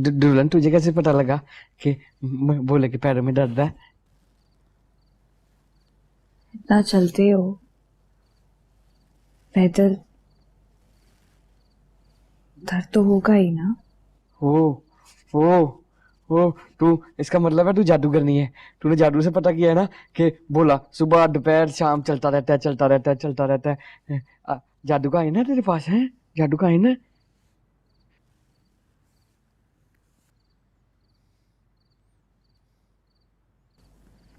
दुल्हन तुझे कैसे पता लगा कि बोले कि पैरों में दर्द है? इतना चलते हो पैदल, दर्द तो होगा ही ना। ओ ओ ओ तू, इसका मतलब है तू जादूगर नहीं है। तूने जादू से पता किया है ना कि बोला सुबह दोपहर शाम चलता रहता है, चलता रहता है, चलता रहता है। जादू का आईना है तेरे पास? है जादू का आईना?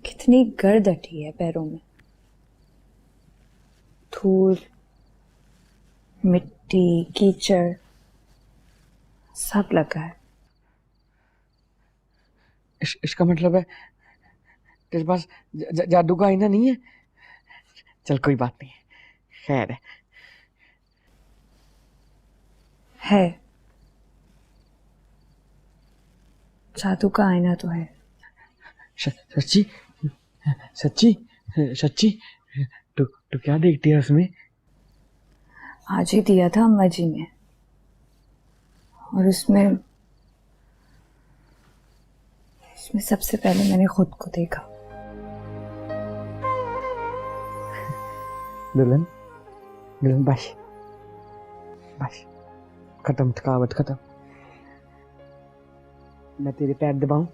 कितनी गर्द अटी है पैरों में, धूल मिट्टी कीचड़ सब लगा है। इसका मतलब है तेरे पास जादू का आईना नहीं है? चल कोई बात नहीं है, खैर है, जादू का आईना तो है। सच्ची सच्ची सच्ची? तू तू क्या देखती है उसमें? आज ही दिया था अम्मा जी ने, और उसमें इसमें सबसे पहले मैंने खुद को देखा। दुल्हन दुल्हन बस बस, खत्म थकावट खत्म। मैं तेरे पैर दबाऊं?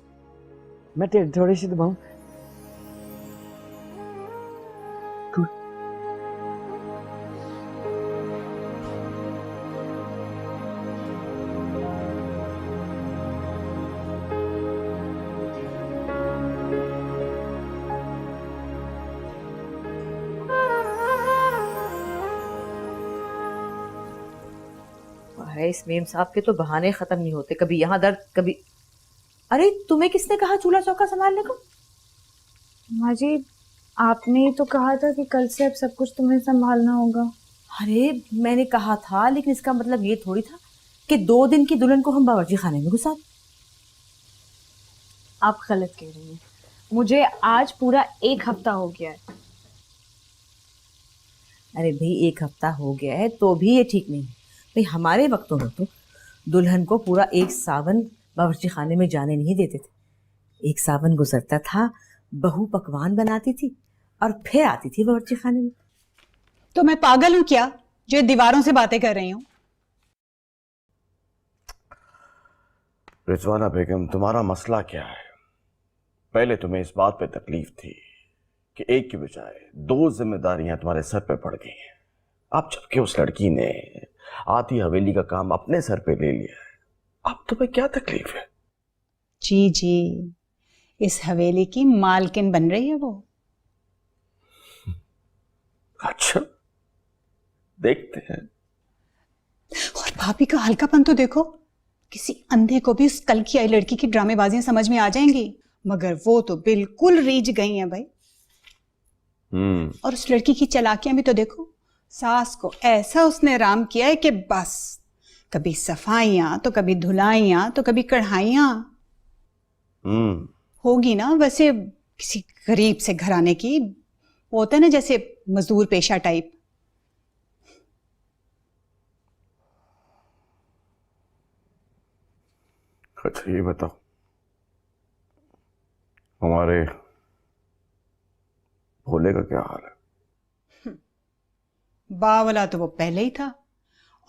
मैं तेरे थोड़े से दबाऊं? तू है इस मेम साहब के तो बहाने खत्म नहीं होते, कभी यहाँ दर्द कभी। अरे तुम्हें किसने कहा चूल्हा चौका संभालने को? अम्मा जी, आपने ही तो कहा था कि कल से अब सब कुछ तुम्हें संभालना होगा। अरे मैंने कहा था, लेकिन इसका मतलब ये थोड़ी था कि 2 दिन की दुल्हन को हम बावर्ची खाने में घुसा। आप गलत कह रही हैं, मुझे आज पूरा 1 हफ्ता हो गया है। अरे भाई 1 हफ्ता हो गया है तो भी ये ठीक नहीं है भाई। हमारे वक्तों में तो दुल्हन को पूरा एक सावन बावर्ची खाने में जाने नहीं देते थे। एक सावन गुजरता था, बहू पकवान बनाती थी और फिर आती थी बावर्ची खाने में। तो मैं पागल हूं क्या जो दीवारों से बातें कर रही हूं? रिजवाना बेगम, तुम्हारा मसला क्या है? पहले तुम्हें इस बात पे तकलीफ थी कि एक की बजाय 2 जिम्मेदारियां तुम्हारे सर पे पड़ गई हैं। अब जबकि उस लड़की ने आधी हवेली का काम अपने सर पे ले लिया है, अब तुम्हें क्या तकलीफ है? जी जी, इस हवेली की मालकिन बन रही है वो। अच्छा, देखते हैं। और भाभी का हल्कापन तो देखो, किसी अंधे को भी उस कल की आई लड़की की ड्रामेबाजियां समझ में आ जाएंगी, मगर वो तो बिल्कुल रीझ गई हैं भाई। और उस लड़की की चालाकियां भी तो देखो, सास को ऐसा उसने राम किया है कि बस कभी सफाइयां तो कभी धुलाइयां तो कभी कढ़ाइयां। होगी ना वैसे किसी गरीब से घराने की, वो होता है ना जैसे मजदूर पेशा टाइप। अच्छा ये बताओ, हमारे भोले का क्या हाल है? बावला तो वो पहले ही था,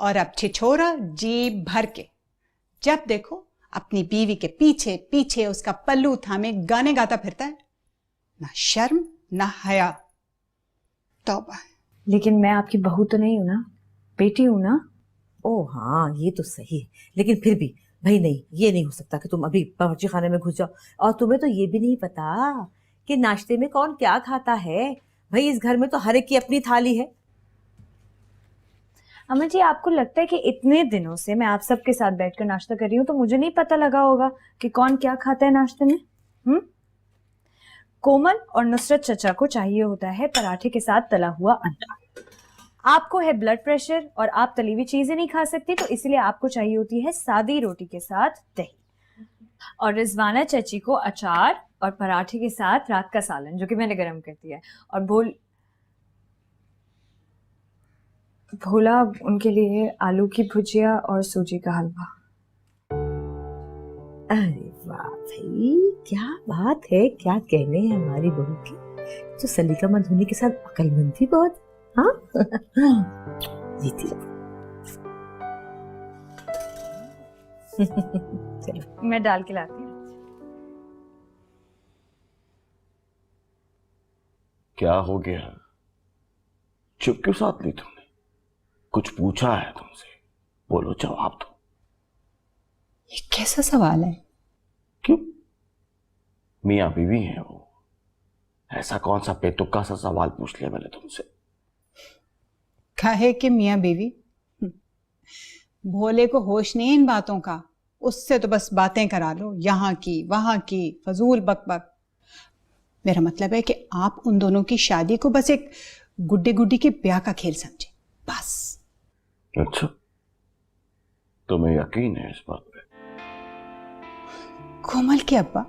और अब छिछोरा जीभ भर के जब देखो अपनी बीवी के पीछे पीछे उसका पल्लू थामे गाने गाता फिरता है। ना शर्म ना हया। तौबा। लेकिन मैं आपकी बहू तो नहीं हूं ना, बेटी हूं ना। ओ हाँ, ये तो सही है, लेकिन फिर भी भाई नहीं, ये नहीं हो सकता कि तुम अभी बावर्ची खाने में घुस जाओ और तुम्हें तो ये भी नहीं पता कि नाश्ते में कौन क्या खाता है। भाई इस घर में तो हर एक की अपनी थाली है। अम्मा जी, आपको लगता है कि इतने दिनों से मैं आप सबके साथ बैठकर नाश्ता कर रही हूँ तो मुझे नहीं पता लगा होगा कि कौन क्या खाता है नाश्ते में? कोमल और नुसरत चचा को चाहिए होता है पराठे के साथ तला हुआ अंडा। आपको है ब्लड प्रेशर और आप तली हुई चीजें नहीं खा सकती, तो इसलिए आपको चाहिए होती है सादी रोटी के साथ दही। और रिजवाना चची को अचार और पराठे के साथ रात का सालन, जो कि मैंने गर्म कर दिया है। और भोला उनके लिए आलू की भुजिया और सूजी का हलवा। अरे वाह भाई, क्या बात है, क्या कहने हैं हमारी बहू की। तो सलीका मंद होने के साथ अकलमंद भी बहुत। हाँ जीती रहो। चलो मैं डाल के लाती हूँ। क्या हो गया? चुप क्यों साथ ली तुमने? कुछ पूछा है तुमसे, बोलो, जवाब दो। ये कैसा सवाल है? क्यों? मियाँ बीवी हैं वो, ऐसा कौन सा बेतुका सा सवाल पूछ लिया मैंने तुमसे? कहे कि मियाँ बीवी, भोले को होश नहीं इन बातों का, उससे तो बस बातें करा लो, यहाँ की वहां की, फजूल बकबक। मेरा मतलब है कि आप उन दोनों की शादी को बस एक गुड्डे गुड्डी के ब्याह का खेल समझे, बस। अच्छा, तुम्हें यकीन है इस बात पे? कोमल के अब्बा,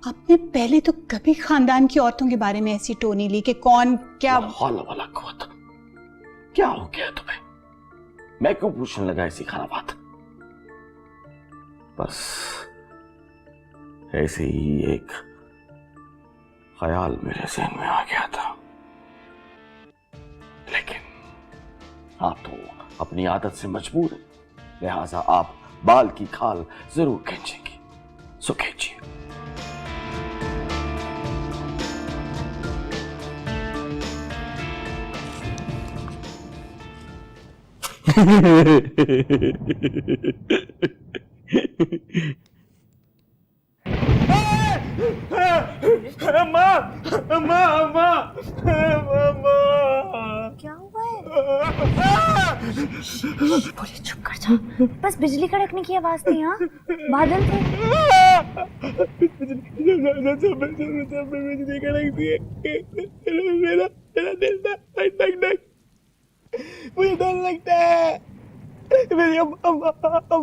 आपने पहले तो कभी खानदान की औरतों के बारे में ऐसी टोनी ली कि कौन क्या। हौला वाला कुव्वत, क्या हो गया तुम्हें? मैं क्यों पूछने लगा ऐसी खराब बात? बस ऐसे ही एक ख्याल मेरे ज़हन में आ गया था, लेकिन आप तो अपनी आदत से मजबूर हैं, लिहाजा आप बाल की खाल जरूर खींचेंगी। सो खींचिए। अम्मा, अम्मा, अम्मा, अम्मा। क्या हुआ है? बोले चुप कर जा, बस बिजली कड़कने की आवाज थी। हाँ, बादल थे। बिजली कड़कती है। मेरा मेरा दिल ना धक धक, मुझे डर लगता है। मेरी अम्मा को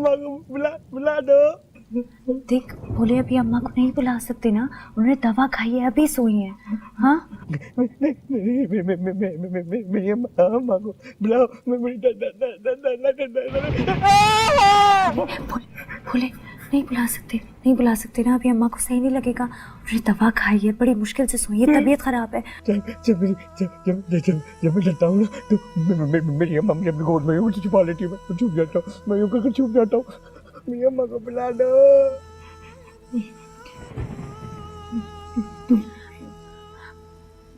बुला दो। देख भोले, अभी अम्मा को नहीं बुला सकते ना, उन्होंने दवा खाई है, अभी सोई है। हाँ, मेरी अम्मा को बुलाओ। भोले नहीं बुला सकते, नहीं बुला सकते ना, अभी अम्मा को सही नहीं लगेगा, उन्होंने दवा खाई है, बड़ी मुश्किल से सोई है, तबीयत खराब है। जब मैं डरता हूँ ना, तो मेरी अम्मा मुझे अपनी गोद में मुझे छुपा लेती है, मैं छुप जाता हूँ, मैं यूं करके छुप जाता हूँ। मेरी अम्मा को बुला दो।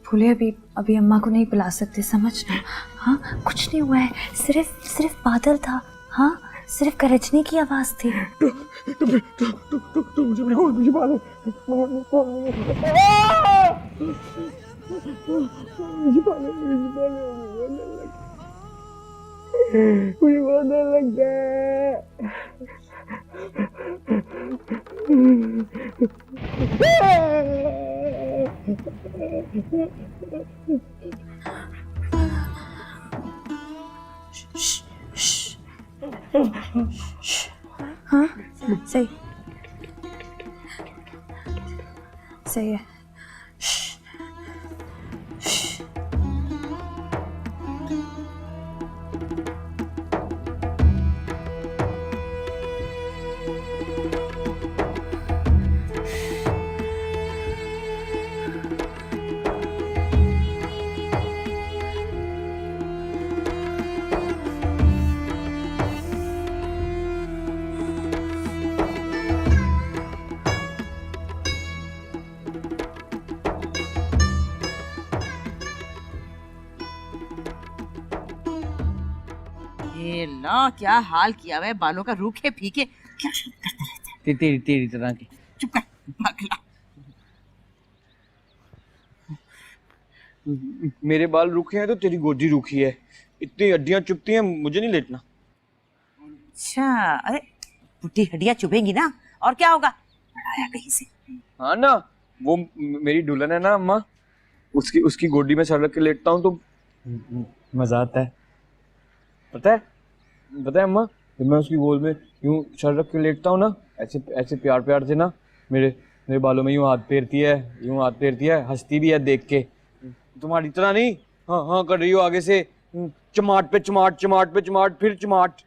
भोले अभी अम्मा को नहीं बुला सकते, समझना। हाँ, कुछ नहीं हुआ है, सिर्फ बादल था। हाँ, सिर्फ गरजने की आवाज थी। तो मुझे अपनी गोद में छुपा लो। मुझे बहुत डर लगता है। हाँ, सही सही है। ये ला, क्या हाल किया हुआ है, बालों का रूखे फीके क्या करते रहते हैं। तेरी तरह की। चुप कर पागला। मेरे बाल रूखे हैं तो तेरी गोदी रूखी है। इतनी हड्डियां चुभती हैं, मुझे नहीं लेटना। अच्छा, अरे बुढ़ी हड्डियां चुभेंगी ना, और क्या होगा, बढ़ाया कहीं से। हाँ ना, वो मेरी दुल्हन है ना अम्मा, उसकी गोदी में सर रख के लेटता हूँ तो मजा आता है। पता है अम्मा, जब मैं उसकी गोद में यूं सर रख के लेटता हूँ ना, ऐसे प्यार से ना, मेरे बालों में यूं हाथ फेरती है, हंसती भी है देख के। तुम्हारी तरह नहीं हाँ हाँ कर रही हो आगे से, चमाट पे चमाट, चमाट पे चमाट, फिर चमाट।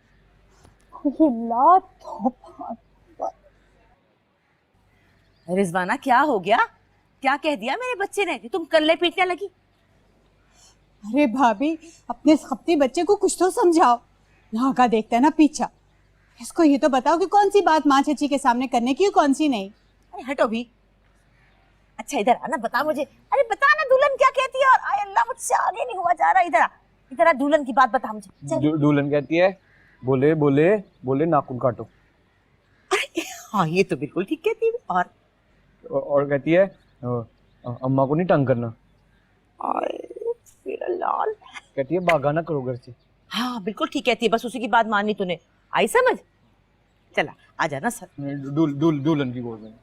रिजवाना क्या हो गया? क्या कह दिया मेरे बच्चे ने कि तुम कल्ले पीटने लगी? अरे भाभी, अपने खपती बच्चे को कुछ तो समझाओ। यहाँ का देखता है ना पीछा। इसको ये तो बताओ कि कौन सी बात माँ चाची के सामने करने की, कौन सी नहीं। अरे हटो भी। अच्छा इधर आना, बता मुझे। अरे बता ना दुल्हन क्या कहती है। और आय अल्लाह, मुझसे आगे नहीं हुआ जा रहा। इधर आ, इधर आ, दुल्हन की बात बता मुझे। चल। दुल्हन कहती है बोले बोले बोले नाखून काटो। हाँ ये तो बिल्कुल ठीक कहती है। और कहती है अम्मा को नहीं तंग करना। और मेरा लाल। कहती है भागा ना करो घर से। हाँ बिल्कुल ठीक कहती है, बस उसी की बात माननी तूने। आई समझ? चला आ जाना सर। दुल्हन की बोल रहे हैं।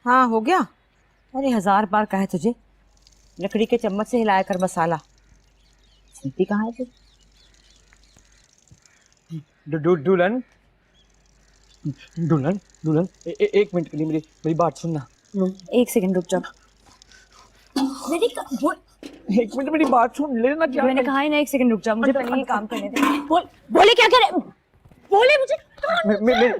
हाँ हो गया। अरे 1000 बार कहा है तुझे, लकड़ी के चम्मच से हिलाया कर मसाला। सीपी कहाँ है फिर? दुल्हन दुल्हन दुल्हन एक मिनट के लिए मेरी बात सुनना। एक सेकंड रुक जाओ। एक मिनट मेरी बात सुन लेना। क्या मैंने कहा है ना, एक सेकंड रुक जाओ, मुझे पहले ये काम करने दे। बोले क्या करे? बोले मुझे।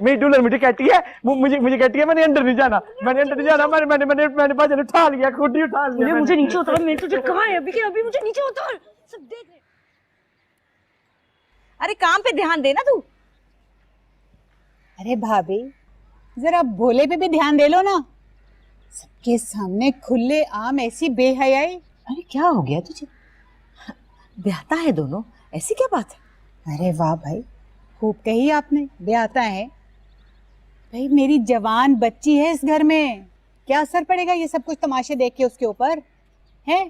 मेरी दुल्हन मुझे कहती है, मुझे कहती है मैंने अंदर नहीं जाना, मैंने बाजन उठा लिया, खुद ही उठा लिया। मुझे नीचे उतार। मैंने तुझे कहा है अभी कि अभी मुझे नीचे उतार। सब देख रहे। अरे काम पे ध्यान देना तू। अरे भाभी, जरा भोले पे भी ध्यान दे लो ना। सबके सामने खुले आम ऐसी बेहयाई। अरे क्या हो गया तुझे? ब्याहता है दोनों, ऐसी क्या बात है? अरे वाह भाई, खूब कही आपने, ब्याहता है। भाई मेरी जवान बच्ची है इस घर में, क्या असर पड़ेगा ये सब कुछ तमाशे देख के उसके ऊपर है?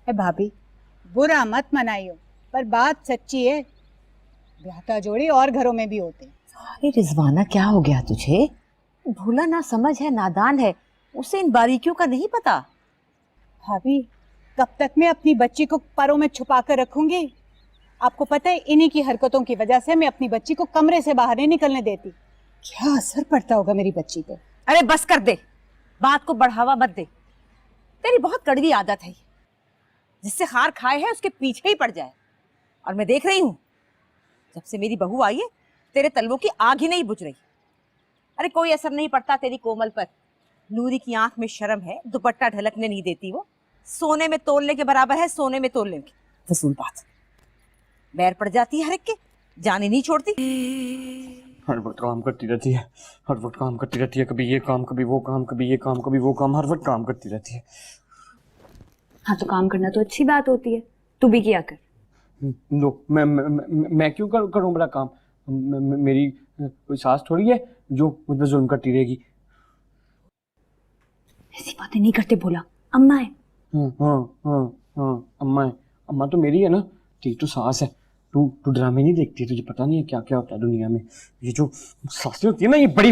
भाभी बुरा मत मनाइयो, पर बात सच्ची है। ब्याहता जोड़ी और घरों में भी होते हैं। अरे रिजवाना क्या हो गया तुझे? भोला ना समझ है, नादान है, उसे इन बारीकियों का नहीं पता। भाभी कब तक मैं अपनी बच्ची को परों में छुपा कर रखूंगी? आपको पता है इन्हीं की हरकतों की वजह से मैं अपनी बच्ची को कमरे से बाहर नहीं निकलने देती। क्या असर पड़ता होगा मेरी बच्ची पे? अरे बस कर दे, बात को बढ़ावा मत दे। तेरी बहुत कड़वी आदत है ये, जिससे हार खाए है उसके पीछे ही पड़ जाए। और मैं देख रही हूँ, जब से मेरी बहू आई है तेरे तलवों की आग ही नहीं बुझ रही। अरे कोई असर नहीं पड़ता तेरी कोमल पर। नूरी की आंख में शर्म है, दुपट्टा ढलकने नहीं देती वो। सोने में तोलने के बराबर है, सोने में तोलने की। फजूल बात। बैर पड़ जाती है हर एक के, जाने नहीं छोड़ती। हर वक्त काम करती रहती है, हर वक्त काम करती रहती है, कभी ये काम कभी वो काम, कभी ये काम कभी वो काम, हर वक्त काम करती रहती है। हाँ तो काम करना तो अच्छी बात होती है, तू भी किया कर। लो मैं क्यों करूं बड़ा काम? मेरी कोई सास थोड़ी है जो मुझ पर जुल्म करती रहेगी। ऐसी बातें नहीं करते भोला, अम्मा है। हाँ अम्मा है। अम्मा तो मेरी है ना, तेरी तो सास है। तू ड्रामे नहीं देखती, तुझे पता नहीं है क्या क्या होता है दुनिया में। ये जो सासें होती है ना, ये बड़ी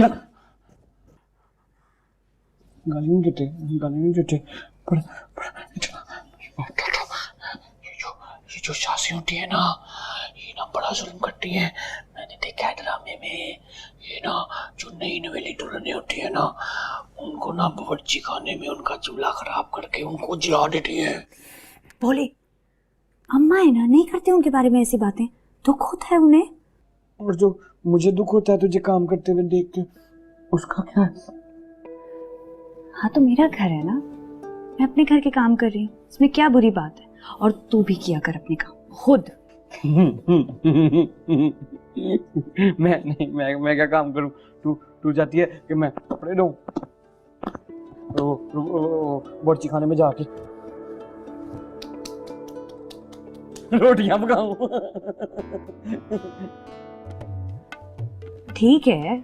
गाली नहीं देते पर ये जो सासें होती है ना, ये ना बड़ा जुल्म करती है। मैंने देखा है ड्रामे में, ये ना जो नई नवेली दुल्हनें होती है ना, उनको ना बावर्ची खाने में उनका चूल्हा खराब करके उनको जला देती है। भोले, अम्मा है ना, नहीं करते उनके बारे में ऐसी बातें, दुख होता है उन्हें। और जो मुझे दुख होता है तुझे काम करते हुए देख के, उसका क्या है? हाँ तो मेरा घर है ना, मैं अपने घर के काम कर रही हूँ, इसमें क्या बुरी बात है? और तू भी किया कर अपने काम खुद। मैं क्या काम करूँ? तू जाती है कि मैं कपड़े धोऊं, बावर्ची खाने में जाके रोटियां पकाऊं। ठीक है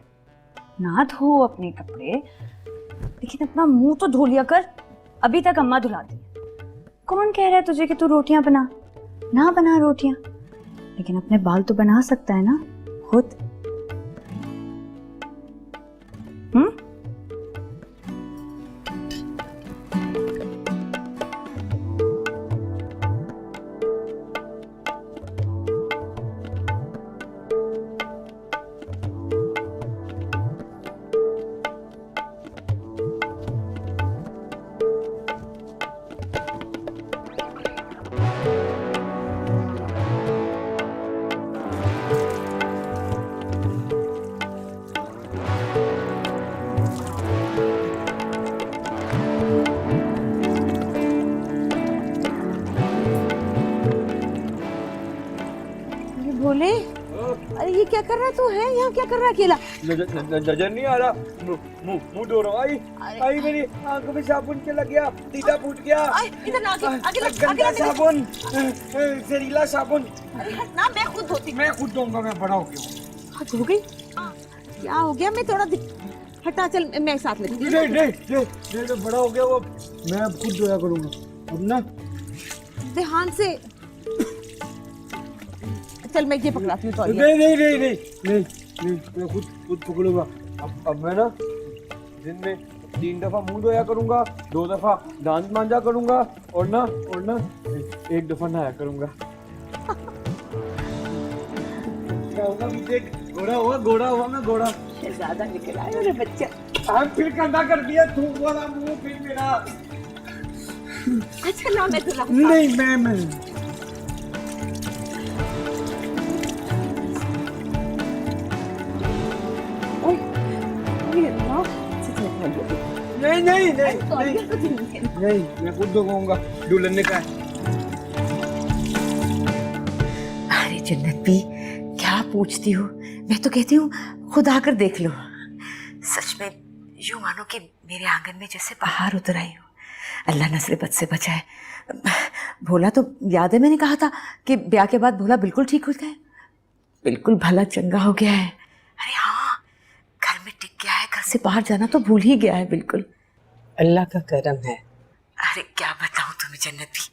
ना, धो अपने कपड़े, लेकिन अपना मुंह तो धो लिया कर। अभी तक अम्मा धुलाती है। कौन कह रहा है तुझे कि तू रोटियां ना बना रोटियां, लेकिन अपने बाल तो बना सकता है ना खुद। कर रहा तू है यहाँ, क्या कर रहा है अकेला? नजर नहीं आ रहा, मुंह धो रहा हूँ। आई मेरी आंखों में साबुन चला गया, दीदा फूट गया। इधर ना, आगे लग, गंदा साबुन, जहरीला साबुन। ना मैं खुद धोती। मैं खुद दूंगा, मैं बड़ा हो गया। हद हो गई, क्या हो गया? मैं थोड़ा हटा, चल मैं साथ लेती हूँ। नहीं, बड़ा हो गया वो, मैं अब खुद धोया करूंगा अब ना। ध्यान से चल, मैं ये पकड़ाती हूँ तो। नहीं, मैं खुद पकड़ूंगा। अब मैं ना दिन में 3 दफा मुंह धोया करूंगा, 2 दफा दांत मांजा करूंगा और ना 1 दफा नहाया करूंगा। क्या होगा मुझे? घोड़ा हुआ मैं घोड़ा। ज्यादा निकल आया मेरे बच्चा। अब फिर गंदा कर दिया, थूक वाला मुंह फिर मेरा। अच्छा ना, मैं तो नहीं, मैं नहीं, मैं खुद धोऊंगा, दुल्हन ने कहा। अरे जन्नत भी, क्या पूछती हो? मैं तो कहती हूँ खुद आकर देख लो। सच में यूं मानो कि मेरे आंगन में जैसे बाहर उतर आई हो। अल्लाह नस्ल बद से बचाए। भोला तो याद है, मैंने कहा था कि ब्याह के बाद भोला बिल्कुल ठीक हो गया है, बिल्कुल भला चंगा हो गया है। अरे हाँ, घर में टिक गया है, घर से बाहर जाना तो भूल ही गया है बिल्कुल। अल्लाह का करम है। अरे क्या बताऊं तुम्हें जन्नत भी,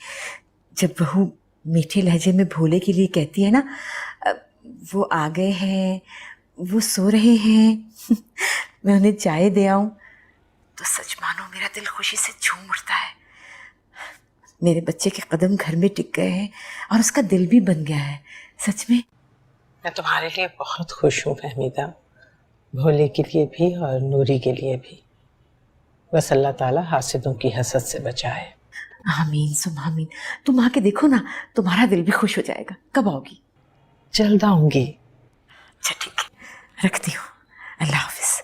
जब बहू मीठे लहजे में भोले के लिए कहती है ना, वो आ गए हैं, वो सो रहे हैं, मैं उन्हें चाय दे आऊं, तो सच मानो मेरा दिल खुशी से झूम उठता है। मेरे बच्चे के कदम घर में टिक गए हैं और उसका दिल भी बन गया है। सच में मैं तुम्हारे लिए बहुत खुश हूँ फहमीदा, भोले के लिए भी और नूरी के लिए भी। बस अल्लाह ताला हासिदों की हसद से बचाए। आमीन सुम आमीन। तुम आके देखो ना, तुम्हारा दिल भी खुश हो जाएगा। कब आओगी? जल्द आऊंगी। अच्छा ठीक है, रखती हूँ। अल्लाह हाफिज।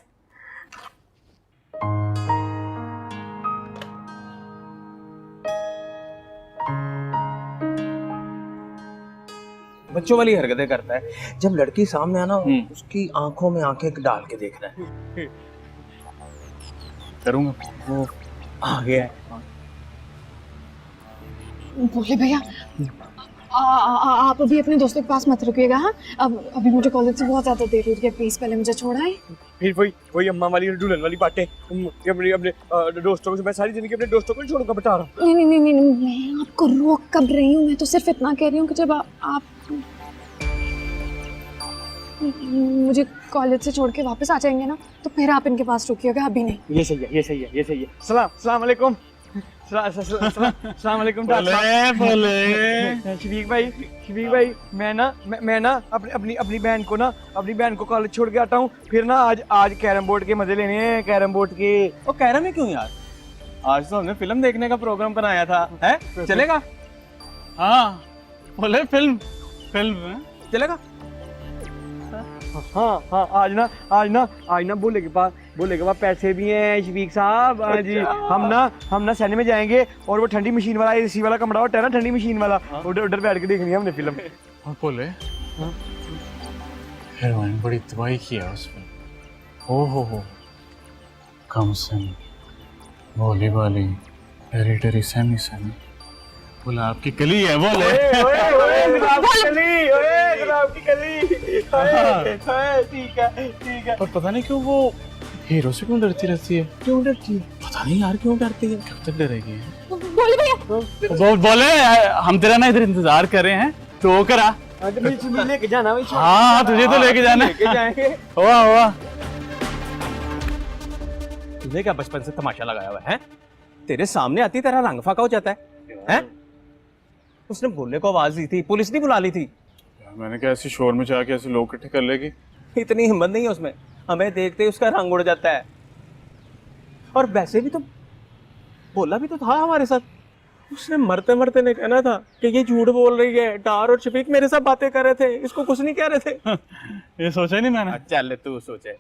बच्चों वाली हरकतें करता है। जब लड़की सामने आना, उसकी आंखों में आंखें डाल के देखना है। करूंगा, वो आ गया है। भोले भैया, आप अभी अपने दोस्तों के पास मत रुकिएगा। हाँ, अब अभी मुझे कॉलेज से बहुत ज्यादा देर हो रही है, प्लीज पहले मुझे छोड़ाएं। फिर वही अम्मा वाली और दुल्हन वाली बातें। अपने दोस्तों को, मैं सारी जिंदगी अपने दोस्तों को नहीं छोड़ूंगा, बता रहा हूँ। नहीं, मैं आपको रोक कब रही हूँ? मैं तो सिर्फ इतना कह रही हूँ कि जब आप मुझे कॉलेज से छोड़ के वापस आ जाएंगे ना, तो फिर आप इनके पास रुकिएगा, अभी नहीं। ये सही है। सलाम अलैकुम। सलाम अलैकुम। शफीक भाई, मैं ना अपनी बहन को कॉलेज छोड़ के आता हूँ। फिर ना आज कैरम बोर्ड के मजे लेने हैं, कैरम बोर्ड के। वो कह रहा है क्यों यार? आज तो हमने फिल्म देखने का प्रोग्राम बनाया था, है? चलेगा? हाँ बोले फिल्म चलेगा? हाँ, आज ना बोले के पास पैसे भी हैं शफीक साहब। हाँ जी, हम ना सैने में जाएंगे और वो ठंडी मशीन वाला, एसी वाला कमरा होता है ना, ठंडी मशीन वाला, उधर बैठ के देखनी है हमने फिल्म। और बोले हीरोइन बड़ी तबाही किया उसमें। हो कम सम भोली वाली टेरी सैमी बोला आपकी कली है। बोले ठीक है। और पता नहीं क्यों वो हीरो से क्यों डरती रहती है? क्यों डरती है? पता नहीं यार, क्यों डरती है? कब तक डरेगी? भोले भैया, बोले हम तेरा ना इधर इंतजार कर रहे हैं, तो करा। लेके जाना भाई। हाँ, तुझे तो लेके जाना जाएंगे। हुआ तुझे क्या बचपन से तमाशा लगाया हुआ है? तेरे सामने आती तेरा रंग फाका हो जाता है? उसने भोले को आवाज दी थी, पुलिस नहीं बुला ली थी? मैंने क्या ऐसे शोर में जाके ऐसे लोग इकट्ठे कर लेगी? इतनी हिम्मत नहीं है उसमें, हमें देखते ही उसका रंग उड़ जाता है। और वैसे भी तो भोला भी तो था हमारे साथ, उसने मरते मरते ने कहना था कि ये झूठ बोल रही है, डार और शफीक मेरे साथ बातें कर रहे थे, इसको कुछ नहीं कह रहे थे। ये सोचा ही नहीं मैंने। चल तू सोचे,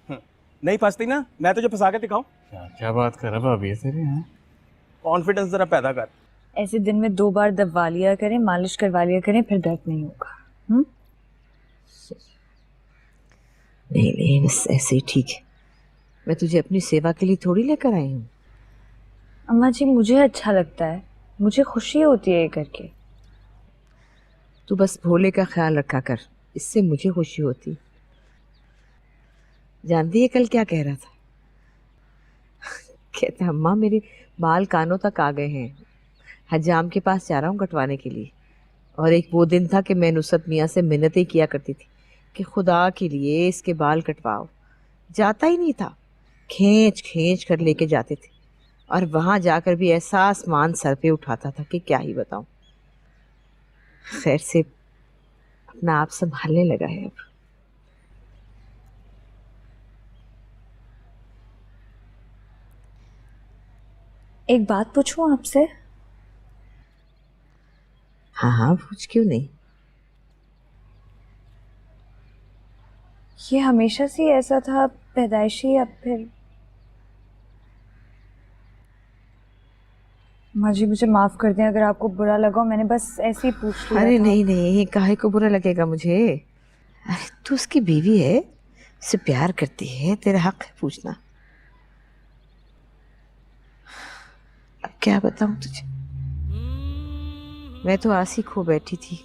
नहीं फंसती ना, मैं तुझे फंसा के दिखाऊं? क्या बात कर रहा भाभी तेरी? कॉन्फिडेंस जरा पैदा कर। ऐसे दिन में 2 बार दबवा लिया करें, मालिश करवा लिया करें, फिर दर्द नहीं होगा। नहीं नहीं, बस ऐसे ही ठीक है। मैं तुझे अपनी सेवा के लिए थोड़ी लेकर आई हूँ। अम्मा जी मुझे अच्छा लगता है, मुझे खुशी होती है ये करके। तू बस भोले का ख्याल रखा कर, इससे मुझे खुशी होती। जानती है कल क्या कह रहा था? कहता अम्मा मेरे बाल कानों तक आ गए हैं, हजाम के पास जा रहा हूँ कटवाने के लिए। और एक वो दिन था कि मैं नुसरत मियाँ से मिन्नतें किया करती थी कि खुदा के लिए इसके बाल कटवाओ। जाता ही नहीं था, खींच खींच कर लेके जाते थे, और वहाँ जाकर भी ऐसा आसमान सर पे उठाता था कि क्या ही बताऊं। खैर से अपना आप संभालने लगा है अब। एक बात पूछूं आपसे? हाँ हाँ, पूछ क्यों नहीं। ये हमेशा से ही ऐसा था, पैदाइशी या फिर? माँ जी मुझे माफ कर दें अगर आपको बुरा लगा हो, मैंने बस ऐसे ही पूछ लिया अरे था। नहीं नहीं, काहे को बुरा लगेगा मुझे। अरे तू उसकी बीवी है, उससे प्यार करती है, तेरा हक है पूछना। अब क्या बताऊं तुझे। मैं तो आस ही खो बैठी थी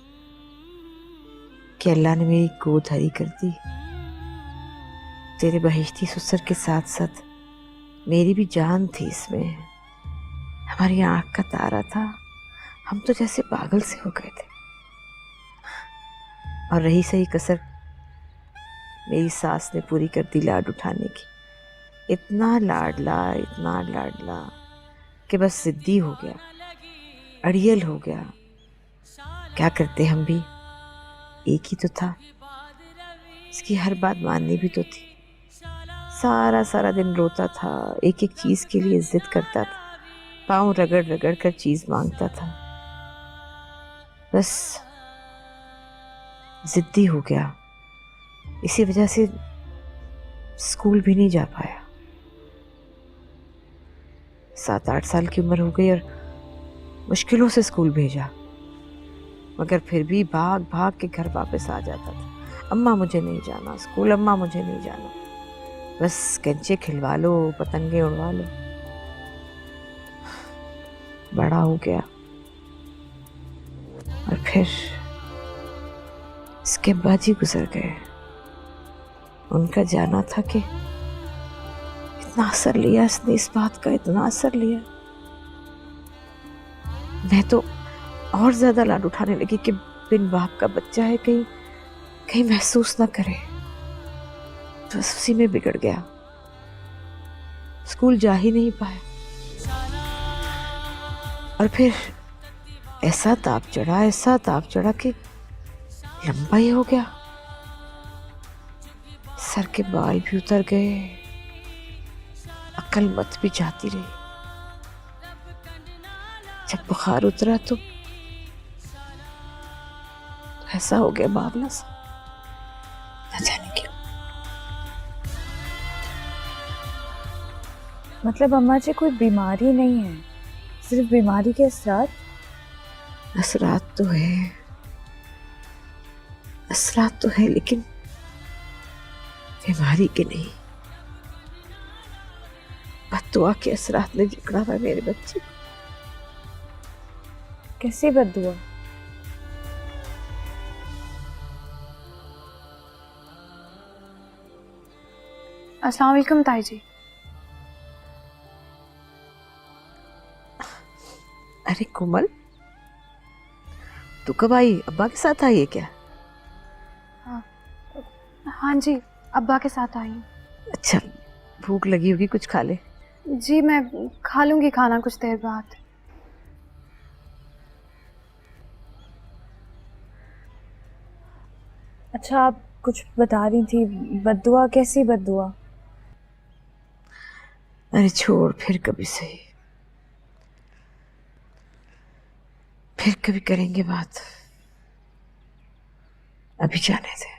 कि अल्लाह ने मेरी गोद हरी कर दी। तेरे बहिश्ती ससुर के साथ साथ मेरी भी जान थी इसमें। हमारी आंख का तारा था, हम तो जैसे पागल से हो गए थे। और रही सही कसर मेरी सास ने पूरी कर दी लाड उठाने की। इतना लाडला कि बस जिद्दी हो गया, अड़ियल हो गया। क्या करते हम भी, एक ही तो था। इसकी हर बात माननी भी तो थी। सारा दिन रोता था, एक एक चीज के लिए जिद करता था, पाँव रगड़ रगड़ कर चीज मांगता था। बस जिद्दी हो गया, इसी वजह से स्कूल भी नहीं जा पाया। 7-8 साल की उम्र हो गई और मुश्किलों से स्कूल भेजा, मगर फिर भी भाग भाग के घर वापस आ जाता था। अम्मा मुझे नहीं जाना स्कूल, अम्मा मुझे नहीं जाना। बस कंचे खिलवा लो, पतंगे उड़वा लो। बड़ा हो गया और फिर इसके बाद ही गुजर गए। उनका जाना था कि इतना असर लिया इसने, इस बात का इतना असर लिया। मैं तो और ज्यादा लाड उठाने लगी कि बिन बाप का बच्चा है, कहीं कहीं महसूस ना करे। तो बस उसी में बिगड़ गया, स्कूल जा ही नहीं पाया। और फिर ऐसा ताप चढ़ा कि लंबा ही हो गया। सर के बाल भी उतर गए, अकल मत भी जाती रही। जब बुखार उतरा तो ऐसा हो गया बावला सा, न जाने क्यों। मतलब अम्मा जी कोई बीमारी नहीं है, सिर्फ बीमारी के असरात? असरात तो है लेकिन बीमारी के नहीं। बद्दुआ के असरात ने जकड़ा हुआ मेरे बच्चे। कैसी बद्दुआ? अस्सलाम वालेकुम ताई जी। अरे कोमल, तू कब आई? अब्बा के साथ आई है क्या? हाँ जी, अब्बा के साथ आई हूँ। अच्छा, भूख लगी होगी, कुछ खा ले। जी मैं खा लूँगी खाना कुछ देर बाद। अच्छा आप कुछ बता रही थी, बद्दुआ? कैसी बद्दुआ? अरे छोड़, फिर कभी सही, फिर कभी करेंगे बात, अभी जाने दे।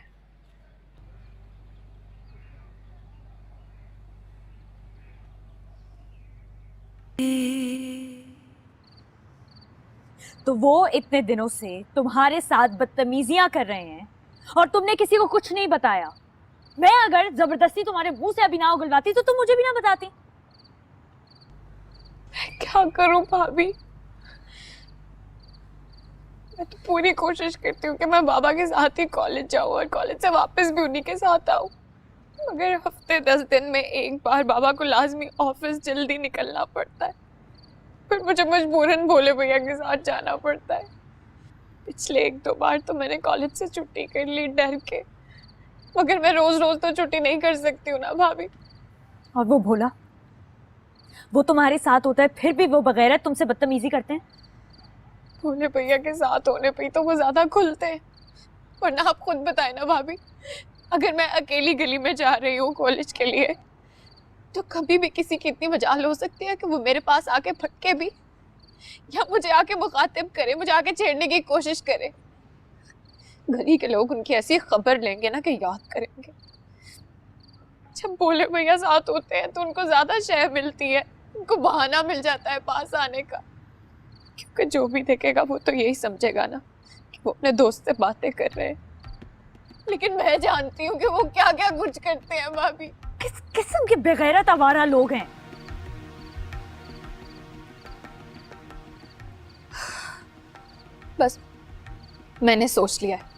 तो वो इतने दिनों से तुम्हारे साथ बदतमीजियां कर रहे हैं और तुमने किसी को कुछ नहीं बताया? मैं अगर जबरदस्ती तुम्हारे मुंह से अभी ना उगलवाती तो तुम मुझे भी ना बताती। क्या करूं भाभी, मैं तो पूरी कोशिश करती हूँ कि मैं बाबा के साथ ही कॉलेज जाऊँ और कॉलेज से वापस भी उन्हीं के साथ आऊँ, मगर हफ्ते 10 दिन में एक बार बाबा को लाजमी ऑफिस जल्दी निकलना पड़ता है, फिर मुझे मजबूरन भोले भैया के साथ जाना पड़ता है। पिछले 1-2 बार तो मैंने कॉलेज से छुट्टी कर ली डर के, मगर मैं रोज रोज तो छुट्टी नहीं कर सकती हूँ ना भाभी। और वो भोला, वो तुम्हारे साथ होता है फिर भी वो बगैरत तुमसे बदतमीजी करते हैं। भोले भैया के साथ होने पे ही तो वो ज्यादा खुलते हैं, वरना आप खुद बताए ना भाभी, अगर मैं अकेली गली में जा रही हूँ कॉलेज के लिए तो कभी भी किसी की इतनी मजाल हो सकती है कि वो मेरे पास आके फटके भी या मुझे आके मुखातिब करे, मुझे आके छेड़ने की कोशिश करे। गली के लोग उनकी ऐसी खबर लेंगे ना कि याद करेंगे। जब भोले भैया साथ होते हैं तो उनको ज्यादा शय मिलती है, उनको बहाना मिल जाता है पास आने का, क्योंकि जो भी देखेगा वो तो यही समझेगा ना कि वो अपने दोस्त से बातें कर रहे हैं। लेकिन मैं जानती हूँ कि वो क्या क्या कुछ करते हैं भाभी। किस किस्म के बेगैरत आवारा लोग हैं। बस मैंने सोच लिया है,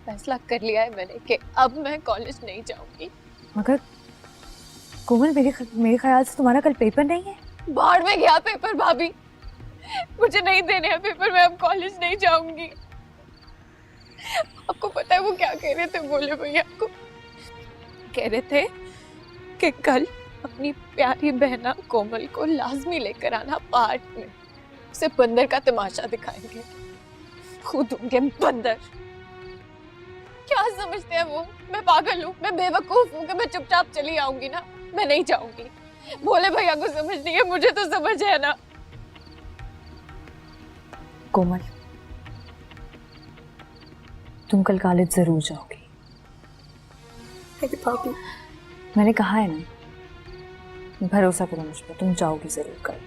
फैसला कर लिया है मैंने कि अब मैं कॉलेज नहीं जाऊंगी। मगर कोमल, मेरे ख्याल से तुम्हारा कल पेपर नहीं है। बाहर में गया पेपर भाभी, मुझे नहीं देने हैं पेपर, मैं अब कॉलेज नहीं जाऊंगी। आपको पता है वो क्या कह रहे थे भोले भैया को? कह रहे थे कि कल अपनी प्यारी बहना कोमल को लाजमी लेकर आना पार्क में, उसे बंदर का तमाशा दिखाएंगे, खुद होंगे बंदर। क्या समझते हैं वो मैं पागल हूँ, मैं बेवकूफ हूँ कि मैं चुपचाप चली आऊंगी ना? मैं नहीं जाऊंगी। भोले भैया को समझ नहीं है, मुझे तो समझ है ना। कोमल, तुम कल कॉलेज जरूर जाओगी। भाभी मैंने कहा है ना, भरोसा करो मुझ पर, तुम जाओगी जरूर कल।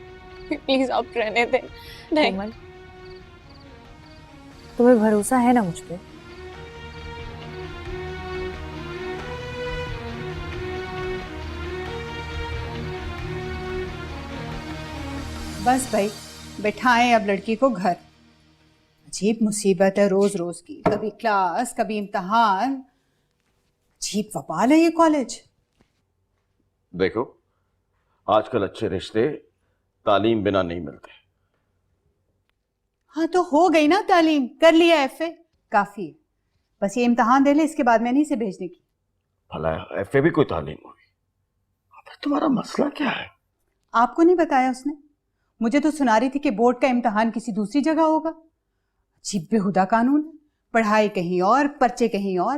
प्लीज आप रहने दें। नहीं कोमल, तुम्हें भरोसा है ना मुझ पे? बस भाई, बैठाएं अब लड़की को घर। अजीब मुसीबत है रोज रोज की, कभी क्लास कभी इम्तिहान, अजीब वबाल है ये कॉलेज। देखो, आजकल अच्छे रिश्ते तालीम बिना नहीं मिलते। हाँ तो हो गई ना तालीम, कर लिया एफए, काफी है। बस ये इम्तिहान दे ले, इसके बाद मैंने इसे भेजने की। भला एफए भी कोई तालीम होगी? अबे तुम्हारा मसला क्या है? आपको नहीं बताया उसने? मुझे तो सुना रही थी कि बोर्ड का इम्तिहान किसी दूसरी जगह होगा। अजीब बेहुदा कानून, पढ़ाई कहीं और, पर्चे कहीं और।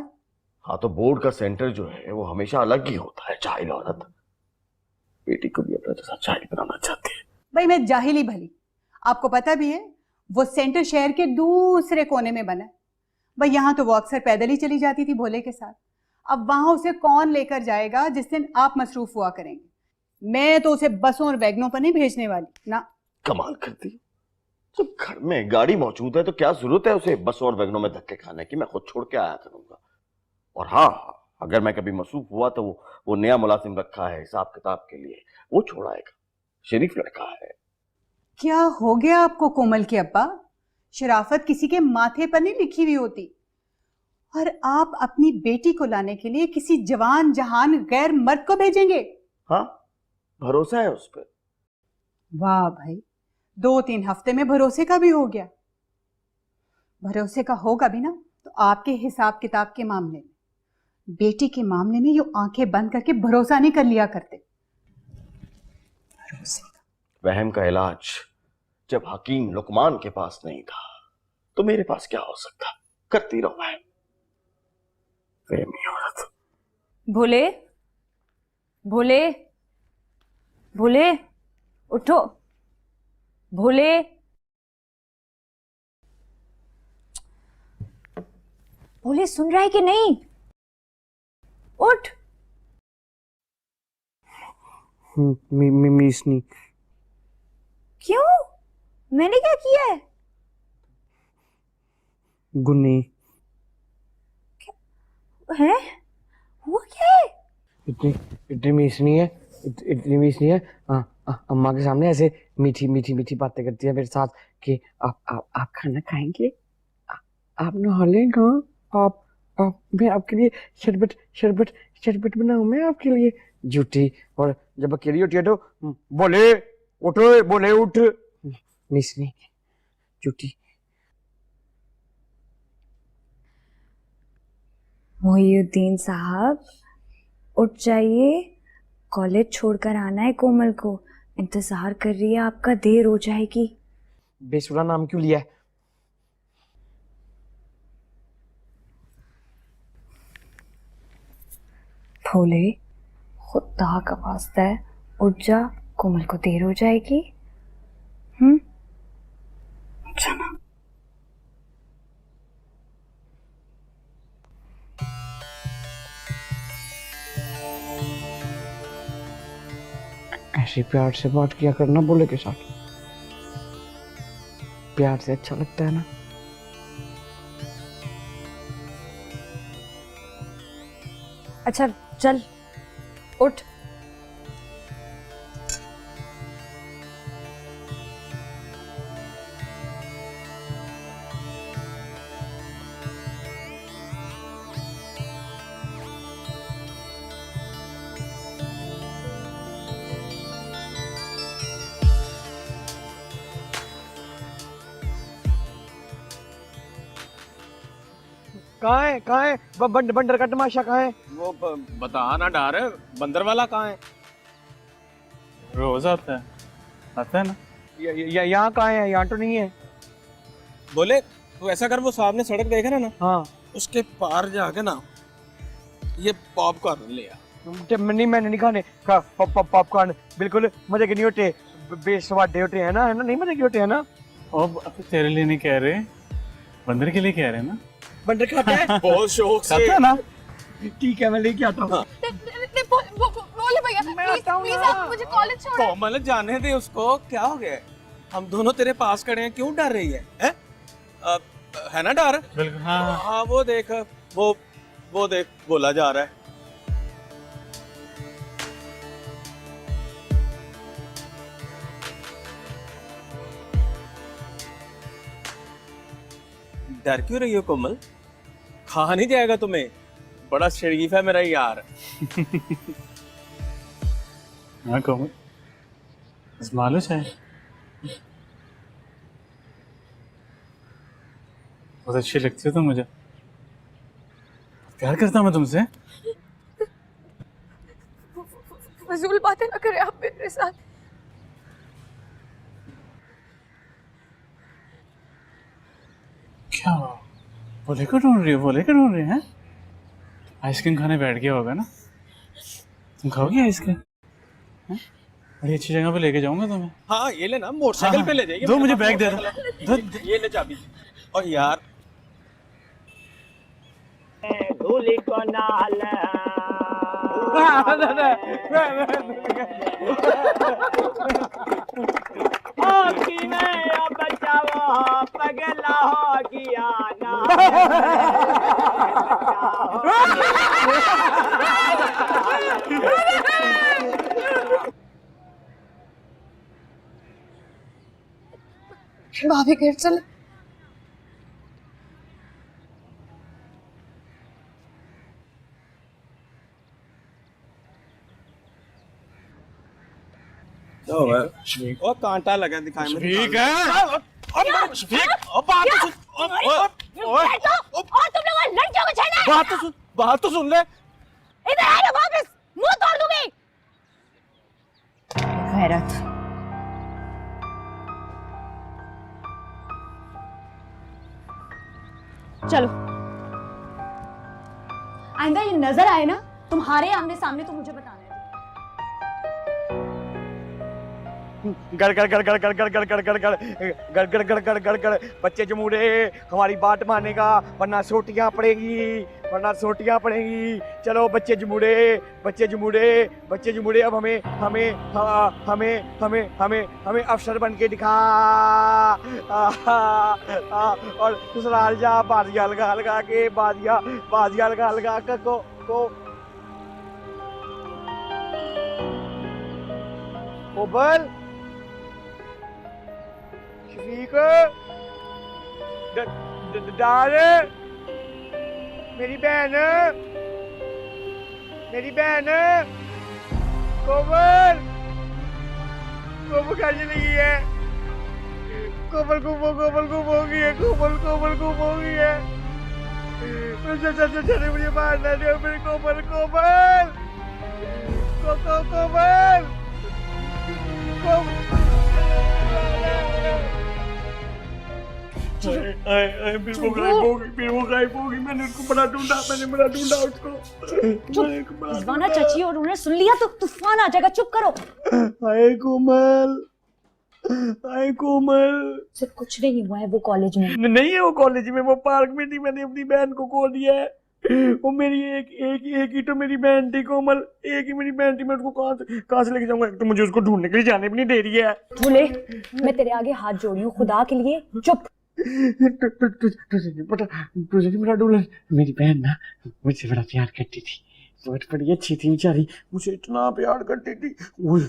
हाँ तो बोर्ड का सेंटर जो है वो हमेशा अलग ही होता है। जाहिल औरत बेटी को भी अपना जैसा जाहिल बनाना चाहती है। भाई मैं जाहिली भली, आपको पता भी है वो सेंटर शहर के दूसरे कोने में बना है। भाई यहाँ तो वो अक्सर पैदल ही चली जाती थी भोले के साथ, अब वहां उसे कौन लेकर जाएगा जिस दिन आप मसरूफ हुआ करेंगे। मैं तो उसे बसों और वैगनों पर नहीं भेजने वाली ना। कमाल करती है। जब घर में गाड़ी मौजूद है तो क्या जरूरत है उसे बस और वैगनों में धक्के खाने की? मैं खुद छोड़ के आया करूंगा। और हाँ, अगर मैं कभी मसरूफ हुआ तो वो नया मुलाजिम रखा है हिसाब किताब के लिए, वो छोड़ाएगा। शरीफ लड़का है। क्या हो गया आपको कोमल के अब्बा? शराफत किसी के माथे पर नहीं लिखी हुई होती, और आप अपनी बेटी को लाने के लिए किसी जवान जहान गैर मर्द को भेजेंगे? हाँ, भरोसा है उस पर। वाह भाई, 2-3 हफ्ते में भरोसे का भी हो गया। भरोसे का होगा भी ना तो आपके हिसाब किताब के मामले में, बेटी के मामले में यो आंखें बंद करके भरोसा नहीं कर लिया करते। भरोसे का वहम का इलाज जब हकीम लुकमान के पास नहीं था तो मेरे पास क्या हो सकता? करती रहो वहम। प्रेमी औरत। भोले, भोले, भोले, उठो। भोले, भोले सुन रहा है कि नहीं? उठ। मीसनी। क्यों? मैंने क्या किया है? गुन्नी। है? हुआ क्या है? इतनी इतनी मीठ नहीं है, इतनी मीठ नहीं है। अम्मा के सामने ऐसे मीठी मीठी मीठी बातें करती है मेरे साथ कि आप खाना खाएंगे, आप नहा लेंगे, आप मैं आपके लिए शरबत शरबत शरबत बनाऊं मैं आपके लिए। झूठी। और जब अकेली होती है तो बोले उठ, बोले उठ। मिस नहीं, झूठी। मोहिउद्दीन साहब उठ जाइए, कॉलेज छोड़कर आना है कोमल को, इंतजार कर रही है आपका, देर हो जाएगी। बेसुरा नाम क्यों लिया है? भोले, खुदा का वास्ता है उठ जा, कोमल को देर हो जाएगी। चलो। ऐसे प्यार से बात किया करना बोले के साथ, प्यार से अच्छा लगता है ना। अच्छा चल उठ। कहाँ है बंदर का तमाशा कहाँ है? वो बता ना डार, बंदर वाला कहाँ है? रोज आता है ना। यहाँ कहाँ है? यहाँ तो नहीं है। बोले तू ऐसा कर, वो सामने सड़क देखे ना, हाँ उसके पार जाके ना ये पॉपकॉर्न ले आ। नहीं, मैंने नहीं खाने पॉपकॉर्न, बिल्कुल मजे के नहीं होते, बेस्वादे होते हैं ना, है ना, नहीं मजे के होते हैं ना। अब तेरे लिए नहीं कह रहे, बंदर के लिए कह रहे हैं ना। बंदर खाता है बहुत शौक से खाता है ना। ठीक है, मैं लेके आता हूँ। बोले भैया प्लीज प्लीज आप मुझे कॉलेज छोड़। कोमल जाने दे उसको, क्या हो गया है? हम दोनों तेरे पास खड़े हैं, क्यों डर रही है? है ना डर? बिल्कुल। हाँ हाँ वो देख, वो देख बोला जा रहा है। डर क्यों रही हो कोमल? खा नहीं जाएगा तुम्हें, बड़ा शरीफ है मेरा यार। हाँ कोमल, आजमा लो चाहे। बहुत अच्छी लगती हो तुम मुझे, प्यार करता हूँ मैं तुमसे। फजूल बातें ना करें आप मेरे साथ। क्या बोले को ढूंढ रही हो? बोले को ढूंढ रही है? आइसक्रीम खाने बैठ गया होगा ना। तुम खाओगी आइसक्रीम? बड़ी अच्छी जगह पे लेके जाऊंगा तुम्हें। हाँ ये लेना, मोटरसाइकिल पे ले जाइए। दो मुझे बैग दे दो। ये ले चाबी। और यार धूली को नाल की में बचाओ पगला हो गया ना। भाभी घर चले। ओ कांटा लगा दिखाई में। ठीक है। बात तो सुन ले। इधर आ ना वापस, मुंह तोड़ दूंगी। गैरत। चलो, आइंदा ये नजर आए ना तुम्हारे आमने सामने तो मुझे बताना है। गड़ गड़ गड़ गड़ गड़ गड़ गड़ गड़ गड़ गड़ गड़ गड़ गड़ गड़ गड़ गड़। बच्चे जमूरे हमारी बात मानेगा वरना सोटियां पड़ेगी, वरना सोटियां पड़ेगी। चलो बच्चे जमूरे, बच्चे जमूरे, बच्चे जमूरे। अब हमें हमें हमें हमें हमें हमें अफसर बन के दिखा। और ससुराल जा बाजिया लगा लगा के, बाजिया बाजिया लगा लगा के को कोमल शफीक डाल मेरी बहन कोमल कोमल कहाँ चली गई है कोमल गुम हो गई है कोमल गुम हो गई है चाचा ने मुझे मारना दिया मेरी कोमल कोमल फिर वो गायब होगी मैंने उसको बड़ा ढूंढा उसको रिजवाना चाची और उन्होंने सुन लिया तो तूफान आ जाएगा, चुप करो। हाय कोमल सिर्फ कुछ नहीं हुआ है, वो कॉलेज में नहीं है, वो कॉलेज में, वो पार्क में थी, मैंने अपनी बहन को खो दिया है। वो मेरी एक ही तो मेरी बहन थी कोमल, एक ही मेरी बहन थी, मैं उसको कहाँ से लेके जाऊंगा, तो मुझे उसको ढूंढने के लिए जाने भी नहीं दे रही है। बोले मैं तेरे आगे हाथ जोड़ी हूँ, खुदा के लिए चुप। तुझे नहीं पता डुलन, मेरी बहन ना मुझसे बड़ा प्यार करती थी, बहुत बड़ी अच्छी थी बेचारी, मुझे इतना प्यार करती थी। ओए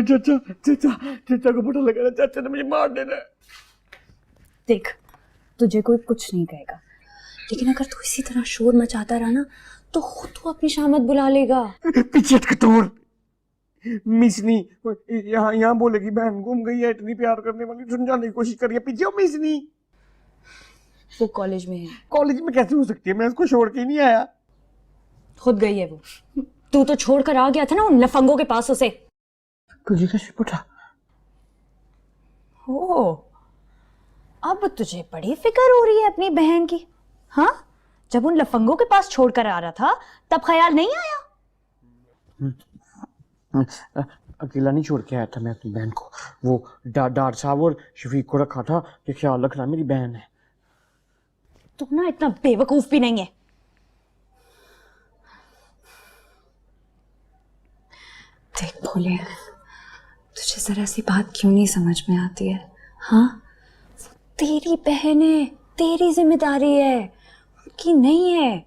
चाचा को पता लगा, चाचा ने मुझे मार देना। देख तुझे कोई कुछ नहीं कहेगा, लेकिन अगर तू इसी तरह शोर मचाता रहा ना तो खुद तू अपनी शामत बुला लेगा। पीछे कटोर मिसनी यहाँ बोलेगी बहन गुम गई है, इतनी प्यार करने वाली, समझाने की कोशिश करिए, पीछे हो मिसनी। वो कॉलेज में है। कॉलेज में कैसे हो सकती है, मैं उसको छोड़ के नहीं आया। खुद गई है वो, तू तो छोड़ कर आ गया था ना उन लफंगों के पास उसे। तुझे कैसे पता? हो अब तुझे बड़ी फिक्र हो रही है अपनी बहन की, हाँ? जब उन लफंगों के पास छोड़कर आ रहा था तब ख्याल नहीं आया? अकेला नहीं छोड़ के आया था मैं अपनी बहन को, वो डार साहब और शफीक को रखा था कि ख्याल रखना मेरी बहन है। तू ना इतना बेवकूफ भी नहीं है। देख भोले, तुझे जरा सी बात क्यों नहीं समझ में आती है, हाँ? तेरी बहन है, तेरी जिम्मेदारी है, उनकी नहीं है।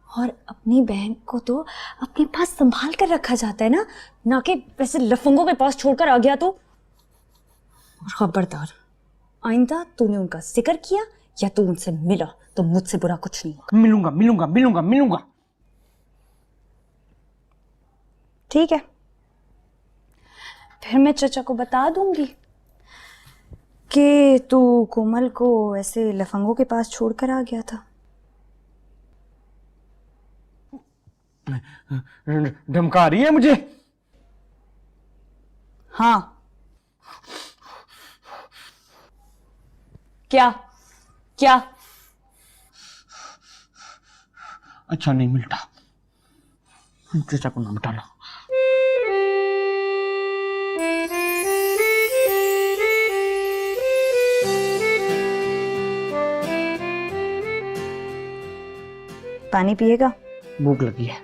और अपनी बहन को तो अपने पास संभाल कर रखा जाता है ना कि वैसे लफंगों के पास छोड़कर आ गया तो। और खबरदार, आइंदा तूने उनका जिक्र किया या तू उनसे मिला तो मुझसे बुरा कुछ नहीं होगा। मिलूंगा। ठीक है, फिर मैं चचा को बता दूंगी कि तू कोमल को ऐसे लफंगों के पास छोड़कर आ गया था। धमका रही है मुझे? हाँ। क्या? अच्छा नहीं मिलता, चचा को नाम डाला। पानी पिएगा? भूख लगी है।